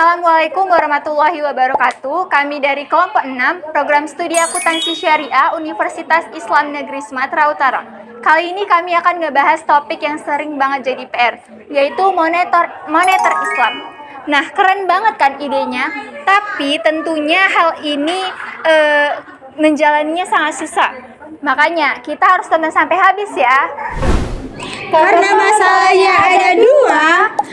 Assalamualaikum warahmatullahi wabarakatuh. Kami dari kelompok 6, program studi akuntansi syariah Universitas Islam Negeri Sumatera Utara. Kali ini kami akan ngebahas topik yang sering banget jadi PR, yaitu moneter Islam. Nah, keren banget kan idenya? Tapi tentunya hal ini menjalaninya sangat susah. Makanya kita harus tonton sampai habis ya. Karena masalahnya ada dua,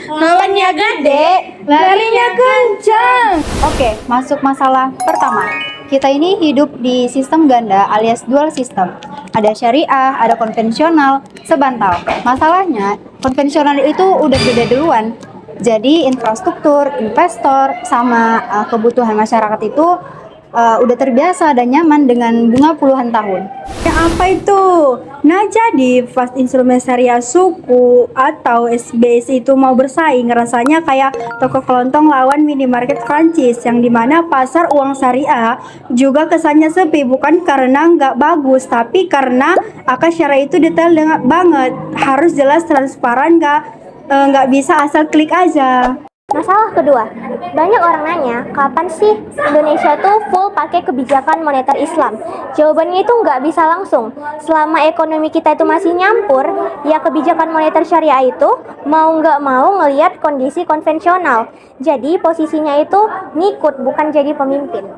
lawannya gede, larinya kencang. Oke, masuk masalah pertama. Kita ini hidup di sistem ganda alias dual system. Ada syariah, ada konvensional, sebantal. Masalahnya, konvensional itu udah beda duluan. Jadi infrastruktur, investor, sama kebutuhan masyarakat itu udah terbiasa dan nyaman dengan bunga puluhan tahun. Ya apa itu? Nah jadi fast instrumen syariah suku atau SBS itu mau bersaing rasanya kayak toko kelontong lawan minimarket Prancis, yang dimana pasar uang syariah juga kesannya sepi, bukan karena nggak bagus tapi karena akad syariah itu detail banget, harus jelas, transparan, nggak bisa asal klik aja. Masalah kedua, banyak orang nanya, kapan sih Indonesia tuh full pakai kebijakan moneter Islam? Jawabannya itu nggak bisa langsung. Selama ekonomi kita itu masih nyampur, ya kebijakan moneter syariah itu mau nggak mau ngelihat kondisi konvensional. Jadi posisinya itu ngikut, bukan jadi pemimpin.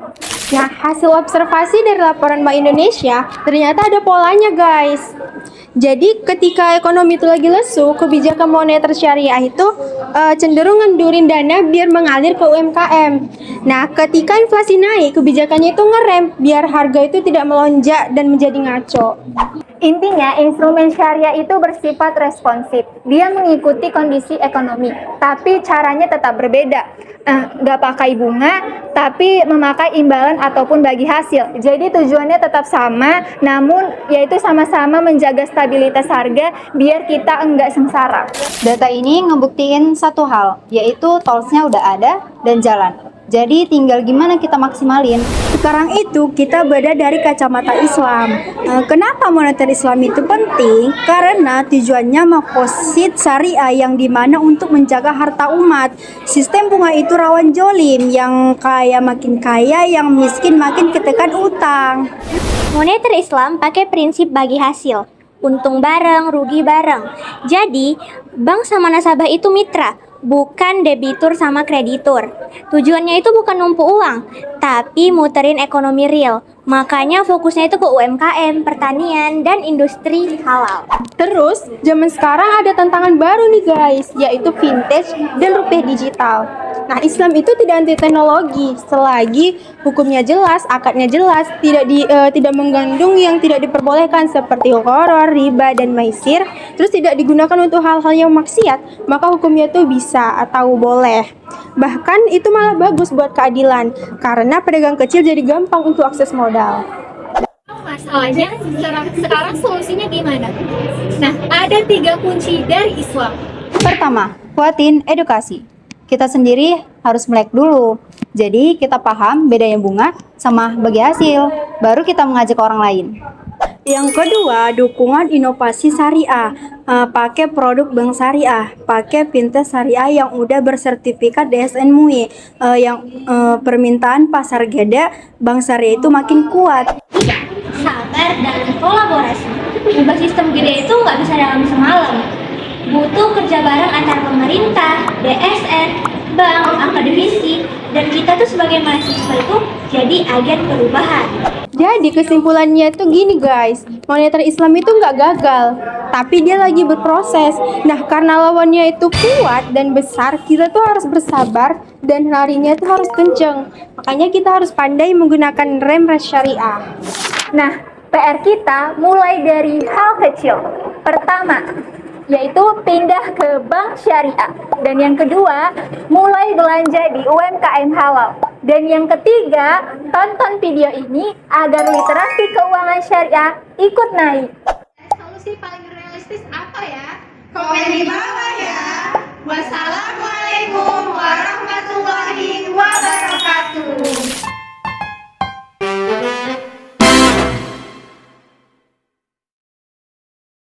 Nah, hasil observasi dari laporan Bank Indonesia, ternyata ada polanya guys. Jadi ketika ekonomi itu lagi lesu, kebijakan moneter syariah itu cenderung ngendurin dana biar mengalir ke UMKM. Nah, ketika inflasi naik, kebijakannya itu ngerem biar harga itu tidak melonjak dan menjadi ngaco. Intinya, instrumen syariah itu bersifat responsif. Dia mengikuti kondisi ekonomi, tapi caranya tetap berbeda. Nggak pakai bunga, tapi memakai imbalan ataupun bagi hasil. Jadi tujuannya tetap sama, namun yaitu sama-sama menjaga stabilitas harga biar kita enggak sengsara. Data ini ngebuktiin satu hal, yaitu toolsnya udah ada dan jalan. Jadi tinggal gimana kita maksimalin. Sekarang itu kita beda dari kacamata Islam. Kenapa moneter Islam itu penting? Karena tujuannya makosid syariah yang dimana untuk menjaga harta umat. Sistem bunga itu rawan jolim, yang kaya makin kaya, yang miskin makin ketekan utang. Moneter Islam pakai prinsip bagi hasil, untung bareng, rugi bareng. Jadi, bank sama nasabah itu mitra, bukan debitur sama kreditur. Tujuannya itu bukan numpuk uang, tapi muterin ekonomi real. Makanya fokusnya itu ke UMKM, pertanian, dan industri halal. Terus, zaman sekarang ada tantangan baru nih guys, yaitu vintage dan rupiah digital. Nah, Islam itu tidak anti teknologi, selagi hukumnya jelas, akadnya jelas, tidak mengandung yang tidak diperbolehkan seperti horor, riba, dan maisir, terus tidak digunakan untuk hal-hal yang maksiat, maka hukumnya itu bisa atau boleh. Bahkan itu malah bagus buat keadilan, karena pedagang kecil jadi gampang untuk akses modal. Masalahnya sekarang solusinya gimana? Nah, ada 3 kunci dari Islam. Pertama, kuatin edukasi. Kita sendiri harus melek dulu. Jadi kita paham bedanya bunga sama bagi hasil, baru kita mengajak orang lain. Yang kedua, dukungan inovasi syariah. Pakai produk bank syariah, pakai fintech syariah yang udah bersertifikat DSN MUI, yang permintaan pasar gede bank syariah itu makin kuat. Sabar dan kolaborasi. Ubah sistem gede itu nggak bisa dalam semalam. Butuh kerja bareng antar pemerintah, DSN, bank, akademisi, dan kita tuh sebagai mahasiswa itu jadi agen perubahan. Jadi kesimpulannya itu gini guys, moneter Islam itu nggak gagal, tapi dia lagi berproses. Nah, karena lawannya itu kuat dan besar, kita tuh harus bersabar dan larinya itu harus kenceng. Makanya kita harus pandai menggunakan rem syariah. Nah, PR kita mulai dari hal kecil. Pertama, yaitu pindah ke bank syariah. Dan yang kedua, mulai belanja di UMKM halal. Dan yang ketiga, tonton video ini agar literasi keuangan syariah ikut naik. Solusi paling realistis apa ya? Komen di bawah ya!